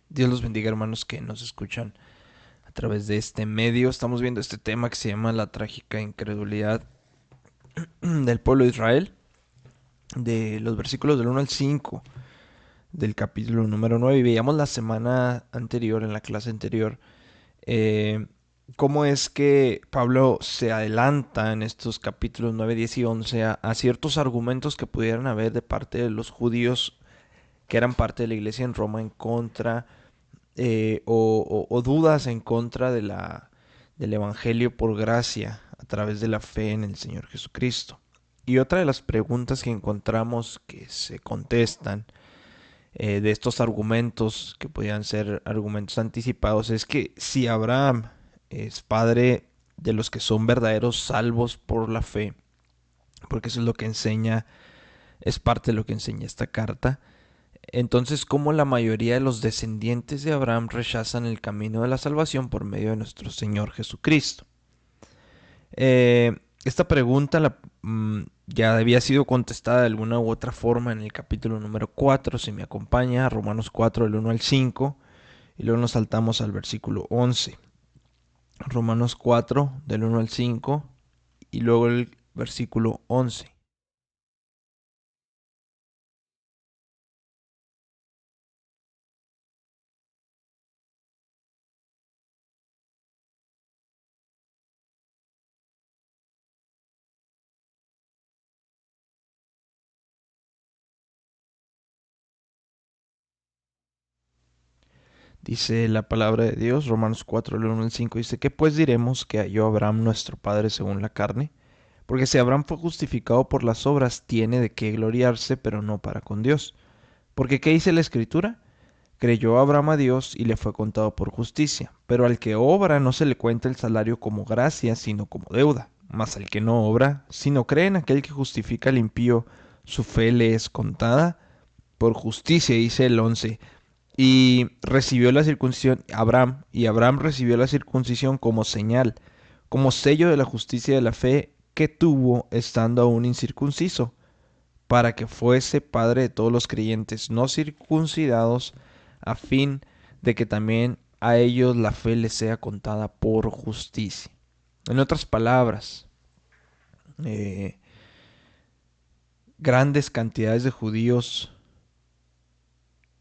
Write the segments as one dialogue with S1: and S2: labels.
S1: Dios los bendiga, hermanos que nos escuchan a través de este medio. Estamos viendo este tema que se llama la trágica incredulidad del pueblo de Israel, de los versículos del 1 al 5 del capítulo número 9. Y veíamos la semana anterior, en la clase anterior, eh, cómo es que Pablo se adelanta en estos capítulos 9, 10 y 11 a ciertos argumentos que pudieran haber de parte de los judíos que eran parte de la iglesia en Roma en contra o dudas en contra del Evangelio por gracia a través de la fe en el Señor Jesucristo. Y otra de las preguntas que encontramos que se contestan de estos argumentos, que podían ser argumentos anticipados, es que si Abraham es padre de los que son verdaderos salvos por la fe, porque eso es lo que enseña, es parte de lo que enseña esta carta, entonces, ¿cómo la mayoría de los descendientes de Abraham rechazan el camino de la salvación por medio de nuestro Señor Jesucristo? Esta pregunta ya había sido contestada de alguna u otra forma en el capítulo número 4, si me acompaña, Romanos 4 del 1 al 5, y luego nos saltamos al versículo 11. Romanos 4 del 1 al 5, y luego el versículo 11. Dice la palabra de Dios, Romanos 4, el 1 al 5, dice, ¿qué pues diremos que halló Abraham nuestro padre según la carne? Porque si Abraham fue justificado por las obras, tiene de qué gloriarse, pero no para con Dios. Porque ¿qué dice la Escritura? Creyó Abraham a Dios y le fue contado por justicia. Pero al que obra no se le cuenta el salario como gracia, sino como deuda. Mas al que no obra, si no cree en aquel que justifica al impío, su fe le es contada por justicia, dice el 11. Y recibió la circuncisión Abraham, y Abraham recibió la circuncisión como señal, como sello de la justicia de la fe que tuvo estando aún incircunciso, para que fuese padre de todos los creyentes no circuncidados, a fin de que también a ellos la fe les sea contada por justicia. En otras palabras, eh, grandes cantidades de judíos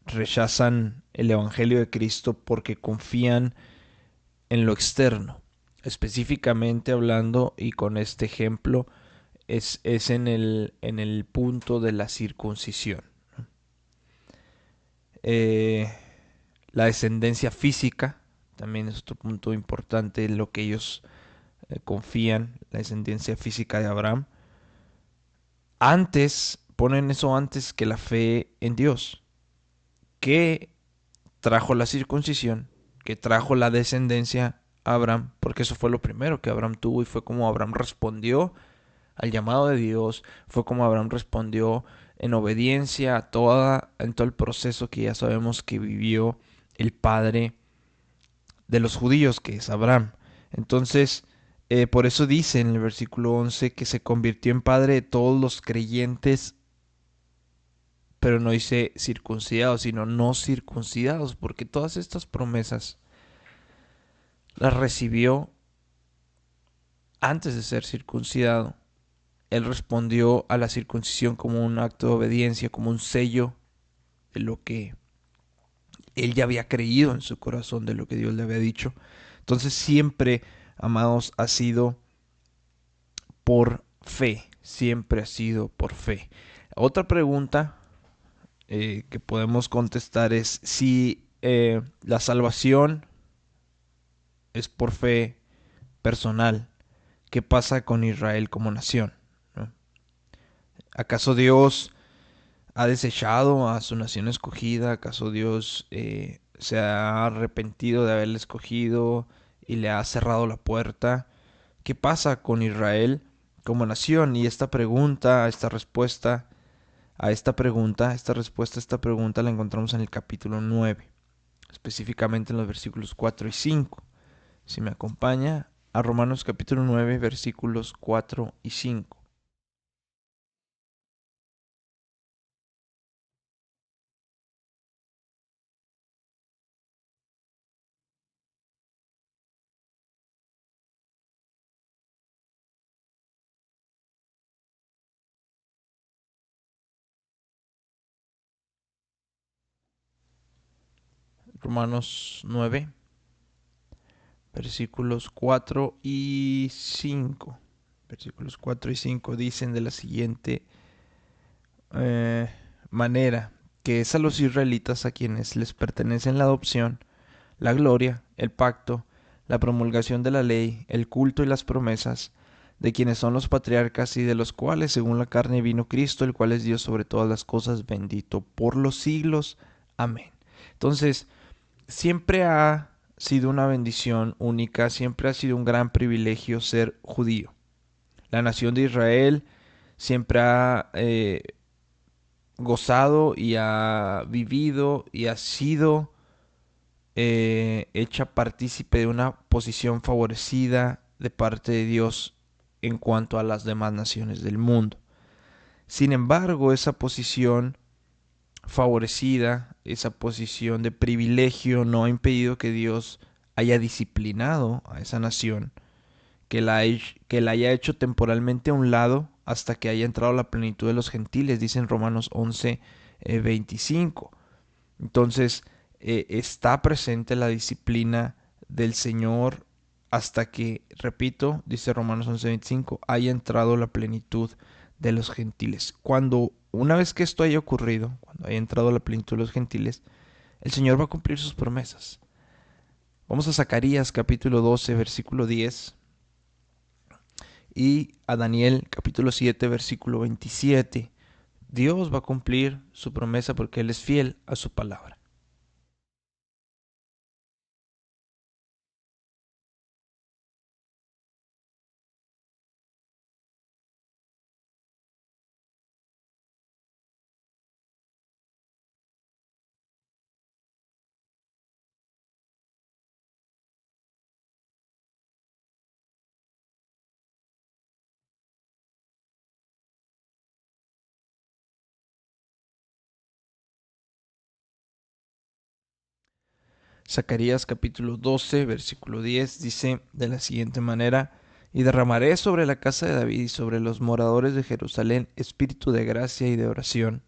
S1: rechazan el Evangelio de Cristo porque confían en lo externo. Específicamente hablando, y con este ejemplo, es en el punto de la circuncisión. Eh, la descendencia física también es otro punto importante en lo que ellos confían, la descendencia física de Abraham. Antes, ponen eso antes que la fe en Dios, que trajo la circuncisión, que trajo la descendencia a Abraham, porque eso fue lo primero que Abraham tuvo y fue como Abraham respondió al llamado de Dios, fue como Abraham respondió en obediencia en todo el proceso que ya sabemos que vivió el padre de los judíos, que es Abraham. Entonces, por eso dice en el versículo 11 que se convirtió en padre de todos los creyentes, pero no dice circuncidados, sino no circuncidados, porque todas estas promesas las recibió antes de ser circuncidado. Él respondió a la circuncisión como un acto de obediencia, como un sello de lo que él ya había creído en su corazón, de lo que Dios le había dicho. Entonces siempre, amados, ha sido por fe, siempre ha sido por fe. Otra pregunta que podemos contestar es si la salvación es por fe personal. ¿Qué pasa con Israel como nación? ¿No? ¿Acaso Dios ha desechado a su nación escogida? ¿Acaso Dios se ha arrepentido de haberle escogido y le ha cerrado la puerta? ¿Qué pasa con Israel como nación? Y esta pregunta, esta respuesta a esta respuesta a esta pregunta la encontramos en el capítulo 9, específicamente en los versículos 4 y 5. Si me acompaña a Romanos capítulo 9, versículos 4 y 5. Romanos 9, versículos 4 y 5. Versículos 4 y 5 dicen de la siguiente manera, que es a los israelitas a quienes les pertenecen la adopción, la gloria, el pacto, la promulgación de la ley, el culto y las promesas, de quienes son los patriarcas y de los cuales según la carne vino Cristo, el cual es Dios sobre todas las cosas, bendito por los siglos. Amén. Entonces, siempre ha sido una bendición única, siempre ha sido un gran privilegio ser judío. La nación de Israel siempre ha gozado y ha vivido y ha sido hecha partícipe de una posición favorecida de parte de Dios en cuanto a las demás naciones del mundo. Sin embargo, esa posición favorecida, esa posición de privilegio no ha impedido que Dios haya disciplinado a esa nación, que la haya hecho temporalmente a un lado hasta que haya entrado la plenitud de los gentiles, dice en Romanos 11, 25. Entonces, está presente la disciplina del Señor hasta que, repito, dice Romanos 11:25, haya entrado la plenitud de los gentiles. Una vez que esto haya ocurrido, cuando haya entrado la plenitud de los gentiles, el Señor va a cumplir sus promesas. Vamos a Zacarías capítulo 12, versículo 10 y a Daniel capítulo 7, versículo 27. Dios va a cumplir su promesa porque Él es fiel a su palabra. Zacarías capítulo 12, versículo 10 dice de la siguiente manera, y derramaré sobre la casa de David y sobre los moradores de Jerusalén espíritu de gracia y de oración,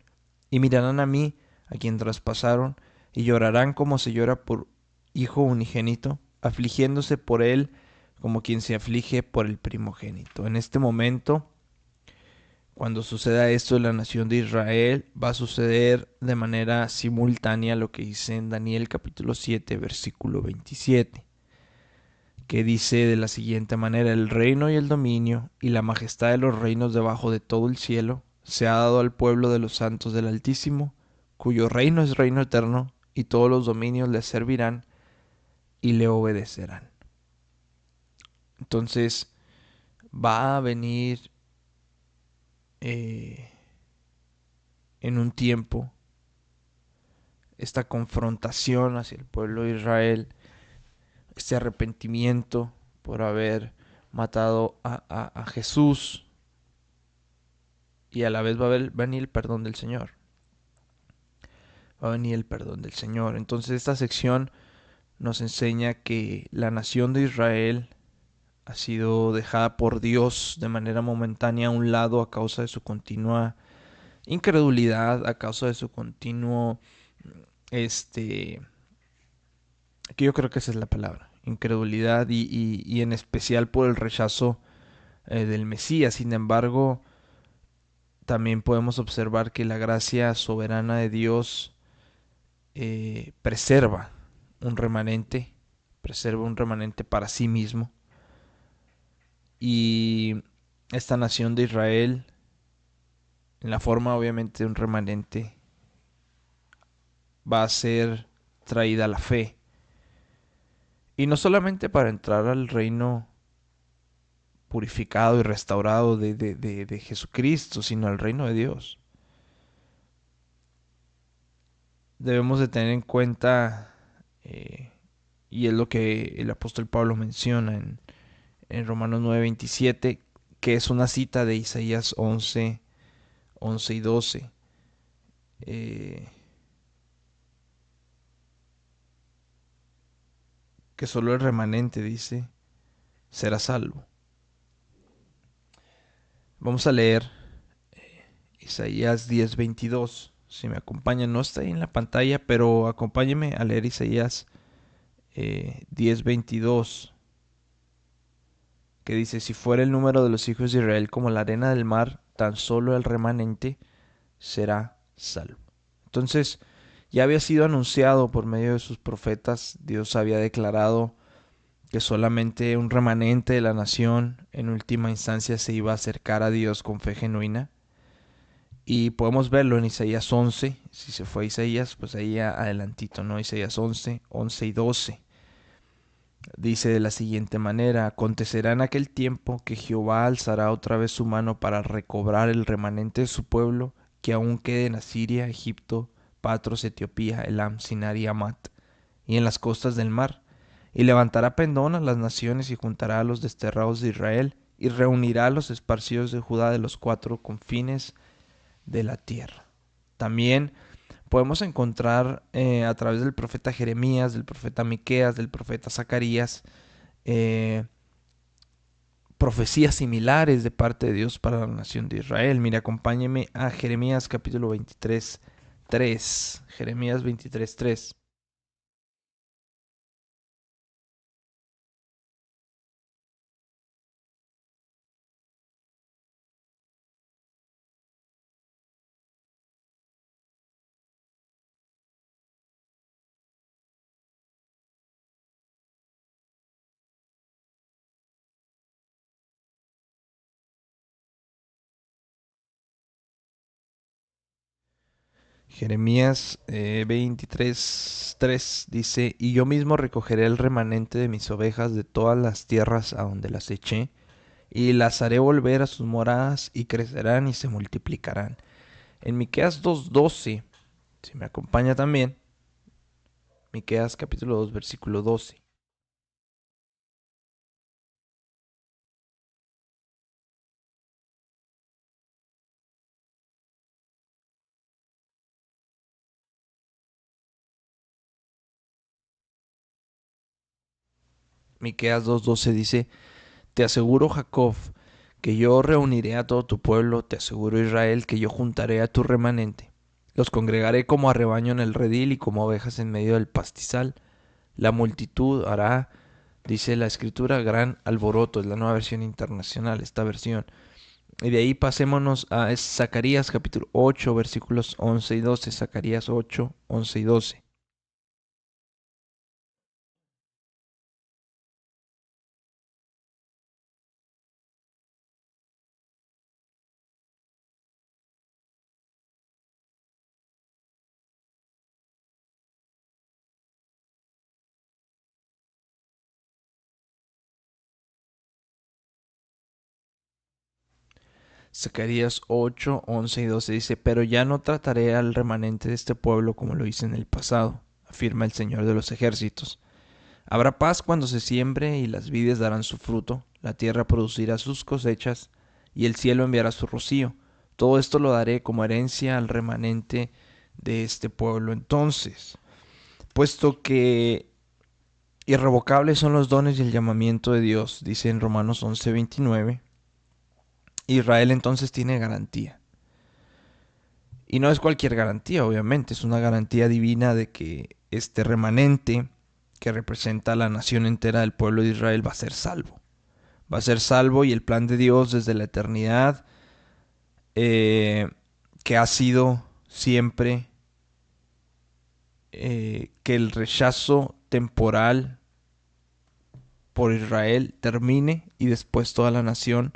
S1: y mirarán a mí, a quien traspasaron, y llorarán como se llora por hijo unigénito, afligiéndose por él como quien se aflige por el primogénito. En este momento, cuando suceda esto en la nación de Israel, va a suceder de manera simultánea lo que dice en Daniel capítulo 7, versículo 27, que dice de la siguiente manera, el reino y el dominio y la majestad de los reinos debajo de todo el cielo se ha dado al pueblo de los santos del Altísimo, cuyo reino es reino eterno, y todos los dominios le servirán y le obedecerán. Entonces va a venir eh, en un tiempo esta confrontación hacia el pueblo de Israel, este arrepentimiento por haber matado a Jesús, y a la vez va a venir el perdón del Señor. Va a venir el perdón del Señor. Entonces esta sección nos enseña que la nación de Israel ha sido dejada por Dios de manera momentánea a un lado a causa de su continua incredulidad, a causa de su continuo, que yo creo que esa es la palabra, incredulidad y en especial por el rechazo del Mesías. Sin embargo, también podemos observar que la gracia soberana de Dios preserva un remanente, preserva un remanente para sí mismo. Y esta nación de Israel, en la forma obviamente de un remanente, va a ser traída a la fe. Y no solamente para entrar al reino purificado y restaurado de Jesucristo, sino al reino de Dios. Debemos de tener en cuenta, y es lo que el apóstol Pablo menciona en Romanos 9:27, que es una cita de Isaías 11 y 12. Que solo el remanente, dice, será salvo. Vamos a leer Isaías 10:22. Si me acompañan, no está ahí en la pantalla, pero acompáñenme a leer Isaías 10:22, que dice: si fuera el número de los hijos de Israel como la arena del mar, tan solo el remanente será salvo. Entonces, ya había sido anunciado por medio de sus profetas. Dios había declarado que solamente un remanente de la nación en última instancia se iba a acercar a Dios con fe genuina. Y podemos verlo en Isaías 11. Si se fue a Isaías, pues ahí adelantito, ¿no? Isaías 11, 11 y 12. Dice de la siguiente manera: acontecerá en aquel tiempo que Jehová alzará otra vez su mano para recobrar el remanente de su pueblo, que aún quede en Asiria, Egipto, Patros, Etiopía, Elam, Sinar y Amat, y en las costas del mar. Y levantará pendón a las naciones y juntará a los desterrados de Israel, y reunirá a los esparcidos de Judá de los cuatro confines de la tierra. También podemos encontrar a través del profeta Jeremías, del profeta Miqueas, del profeta Zacarías, eh, profecías similares de parte de Dios para la nación de Israel. Mire, acompáñeme a Jeremías capítulo 23, 3. Jeremías 23, 3. Jeremías 23, 3 dice: y yo mismo recogeré el remanente de mis ovejas de todas las tierras a donde las eché, y las haré volver a sus moradas, y crecerán y se multiplicarán. En Miqueas 2:12, si me acompaña también, Miqueas capítulo 2, versículo 12. Miqueas 2:12 dice: te aseguro, Jacob, que yo reuniré a todo tu pueblo; te aseguro, Israel, que yo juntaré a tu remanente. Los congregaré como a rebaño en el redil y como ovejas en medio del pastizal. La multitud hará, dice la escritura, gran alboroto. Es la nueva versión internacional, esta versión. Y de ahí pasémonos a Zacarías capítulo 8, versículos 11 y 12. Zacarías 8, 11 y 12. Zacarías 8, 11 y 12 dice: pero ya no trataré al remanente de este pueblo como lo hice en el pasado, afirma el Señor de los ejércitos. Habrá paz cuando se siembre y las vides darán su fruto, la tierra producirá sus cosechas y el cielo enviará su rocío. Todo esto lo daré como herencia al remanente de este pueblo. Entonces, puesto que irrevocables son los dones y el llamamiento de Dios, dice en Romanos 11:29, Israel entonces tiene garantía. Y no es cualquier garantía, obviamente, es una garantía divina de que este remanente que representa a la nación entera del pueblo de Israel va a ser salvo. Va a ser salvo, y el plan de Dios desde la eternidad, que ha sido siempre que el rechazo temporal por Israel termine y después toda la nación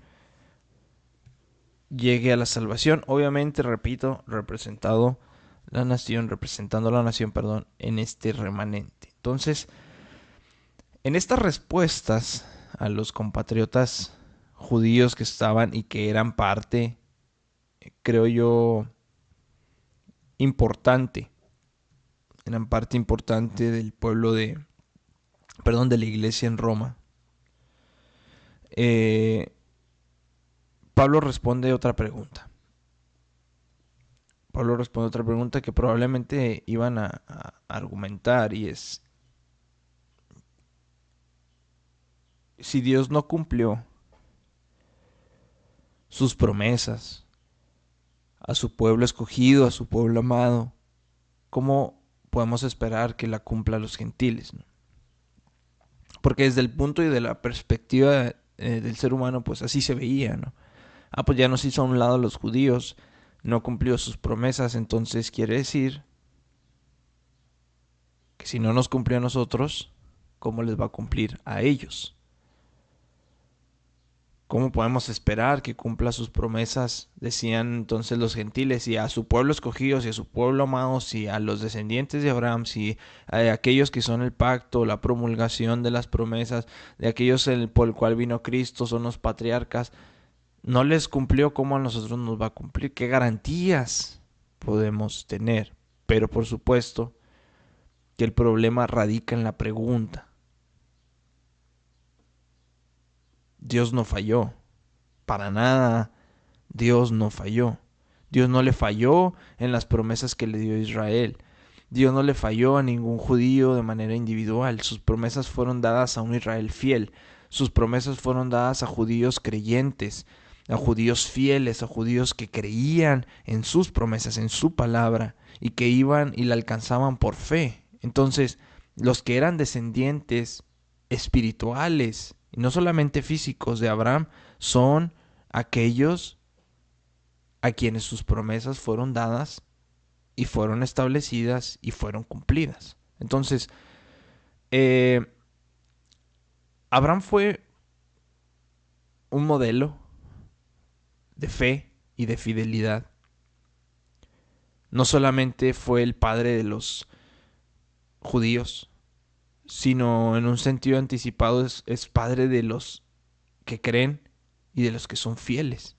S1: llegue a la salvación. Obviamente, repito, representando la nación, perdón, en este remanente. Entonces, en estas respuestas a los compatriotas judíos que estaban y que eran parte, creo yo, importante, eran parte importante del pueblo de la iglesia en Roma. Eh, Pablo responde otra pregunta. Pablo responde otra pregunta que probablemente iban a argumentar, y es: si Dios no cumplió sus promesas a su pueblo escogido, a su pueblo amado, ¿cómo podemos esperar que la cumpla a los gentiles, ¿no? Porque desde el punto y de la perspectiva del ser humano, pues así se veía, ¿no? Pues ya nos hizo a un lado los judíos, no cumplió sus promesas, entonces quiere decir que si no nos cumplió a nosotros, ¿cómo les va a cumplir a ellos? ¿Cómo podemos esperar que cumpla sus promesas? Decían entonces los gentiles, y a su pueblo escogido, y a su pueblo amado, y a los descendientes de Abraham, y a aquellos que son el pacto, la promulgación de las promesas, de aquellos por el cual vino Cristo, son los patriarcas. No les cumplió, ¿cómo a nosotros nos va a cumplir? ¿Qué garantías podemos tener? Pero por supuesto que el problema radica en la pregunta. Dios no falló. Para nada, Dios no falló. Dios no le falló en las promesas que le dio a Israel. Dios no le falló a ningún judío de manera individual. Sus promesas fueron dadas a un Israel fiel. Sus promesas fueron dadas a judíos creyentes, a judíos fieles, a judíos que creían en sus promesas, en su palabra, y que iban y la alcanzaban por fe. Entonces, los que eran descendientes espirituales, y no solamente físicos de Abraham, son aquellos a quienes sus promesas fueron dadas y fueron establecidas y fueron cumplidas. Entonces, eh, Abraham fue un modelo de fe y de fidelidad. No solamente fue el padre de los judíos, sino en un sentido anticipado es padre de los que creen y de los que son fieles.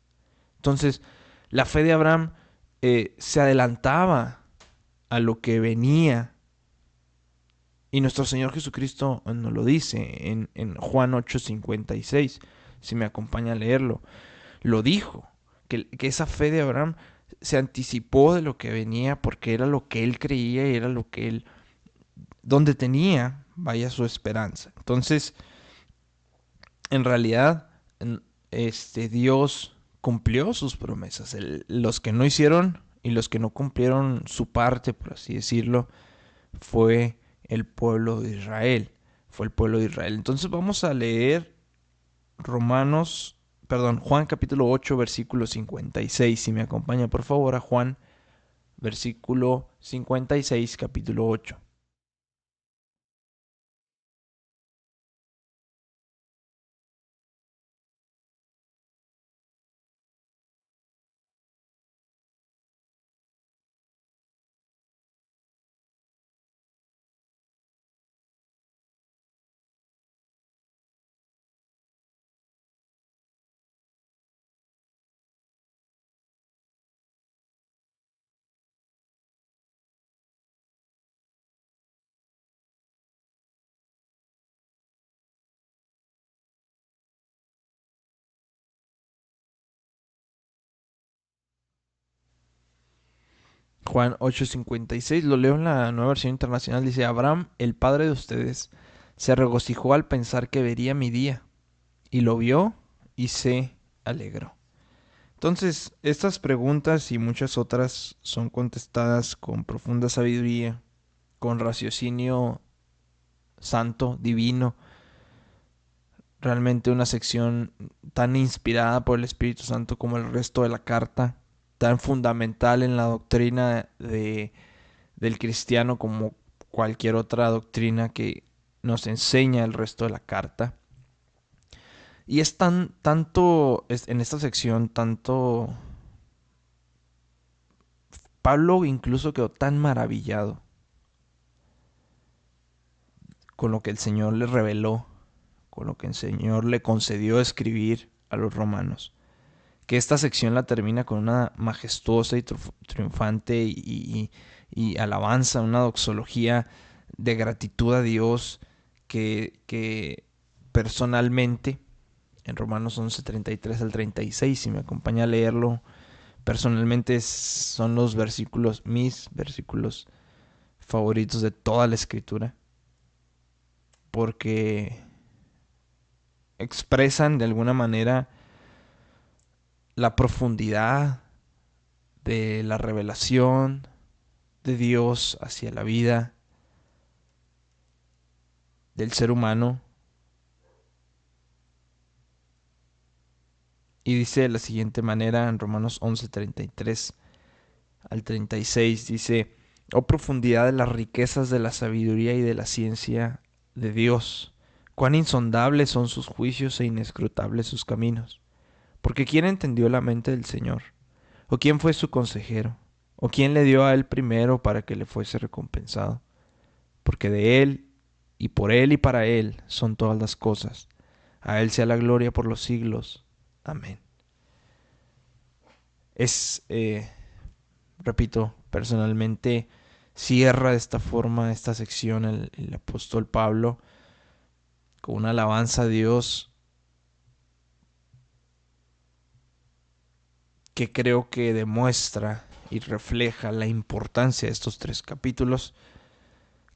S1: Entonces, la fe de Abraham se adelantaba a lo que venía. Y nuestro Señor Jesucristo nos lo dice en Juan 8:56, si me acompaña a leerlo. Lo dijo, que esa fe de Abraham se anticipó de lo que venía porque era lo que él creía y era lo que él, donde tenía, vaya su esperanza. Entonces, en realidad, Dios cumplió sus promesas. Los que no hicieron y los que no cumplieron su parte, por así decirlo, fue el pueblo de Israel. Fue el pueblo de Israel. Entonces vamos a leer Juan capítulo 8, versículo 56. Si me acompaña por favor a Juan, versículo 56, capítulo 8. Juan 8:56, lo leo en la nueva versión internacional, dice: Abraham, el padre de ustedes, se regocijó al pensar que vería mi día, y lo vio y se alegró. Entonces, estas preguntas y muchas otras son contestadas con profunda sabiduría, con raciocinio santo, divino, realmente una sección tan inspirada por el Espíritu Santo como el resto de la carta, tan fundamental en la doctrina del cristiano como cualquier otra doctrina que nos enseña el resto de la carta. Y es en esta sección, Pablo incluso quedó tan maravillado con lo que el Señor le reveló, con lo que el Señor le concedió escribir a los romanos, que esta sección la termina con una majestuosa y triunfante y alabanza, una doxología de gratitud a Dios que personalmente, en Romanos 11:33 al 36, si me acompaña a leerlo, personalmente son mis versículos favoritos de toda la escritura, porque expresan de alguna manera la profundidad de la revelación de Dios hacia la vida del ser humano. Y dice de la siguiente manera en Romanos 11:33 al 36, dice: oh profundidad de las riquezas de la sabiduría y de la ciencia de Dios, cuán insondables son sus juicios e inescrutables sus caminos. Porque ¿quién entendió la mente del Señor? ¿O quién fue su consejero? ¿O quién le dio a él primero para que le fuese recompensado? Porque de él, y para él son todas las cosas. A él sea la gloria por los siglos. Amén. Repito, personalmente cierra de esta forma esta sección el apóstol Pablo con una alabanza a Dios que creo que demuestra y refleja la importancia de estos 3 capítulos,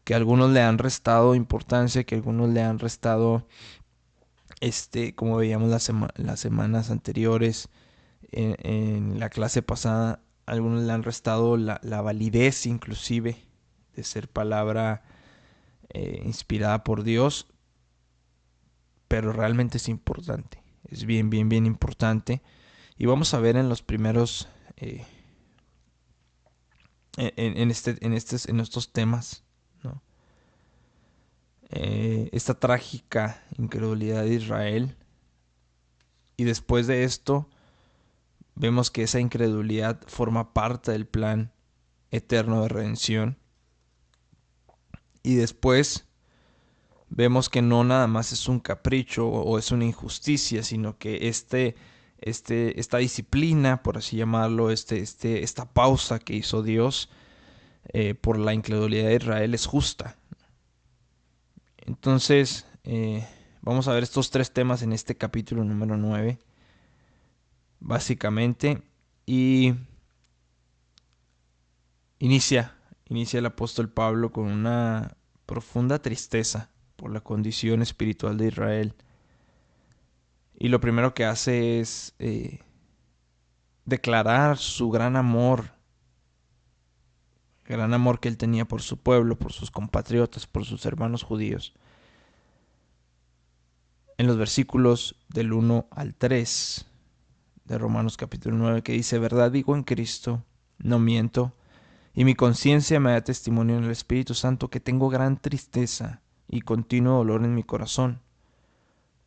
S1: que algunos le han restado importancia, que algunos le han restado, como veíamos las semanas anteriores, en la clase pasada, algunos le han restado la validez inclusive de ser palabra inspirada por Dios, pero realmente es importante, es bien importante. Y vamos a ver en los primeros, en estos temas, ¿no? Esta trágica incredulidad de Israel. Y después de esto, vemos que esa incredulidad forma parte del plan eterno de redención. Y después vemos que no nada más es un capricho o es una injusticia, sino que esta disciplina, por así llamarlo, esta pausa que hizo Dios por la incredulidad de Israel es justa. Entonces, vamos a ver estos 3 temas en este capítulo número 9, básicamente, y inicia el apóstol Pablo con una profunda tristeza por la condición espiritual de Israel. Y lo primero que hace es declarar su gran amor que él tenía por su pueblo, por sus compatriotas, por sus hermanos judíos. En los versículos del 1 al 3 de Romanos capítulo 9, que dice: verdad digo en Cristo, no miento, y mi conciencia me da testimonio en el Espíritu Santo que tengo gran tristeza y continuo dolor en mi corazón,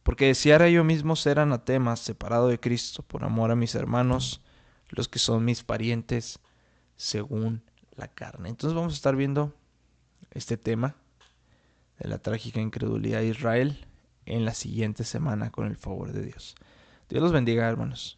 S1: porque deseara yo mismo ser anatema, separado de Cristo, por amor a mis hermanos, los que son mis parientes según la carne. Entonces vamos a estar viendo este tema de la trágica incredulidad de Israel en la siguiente semana con el favor de Dios. Dios los bendiga, hermanos.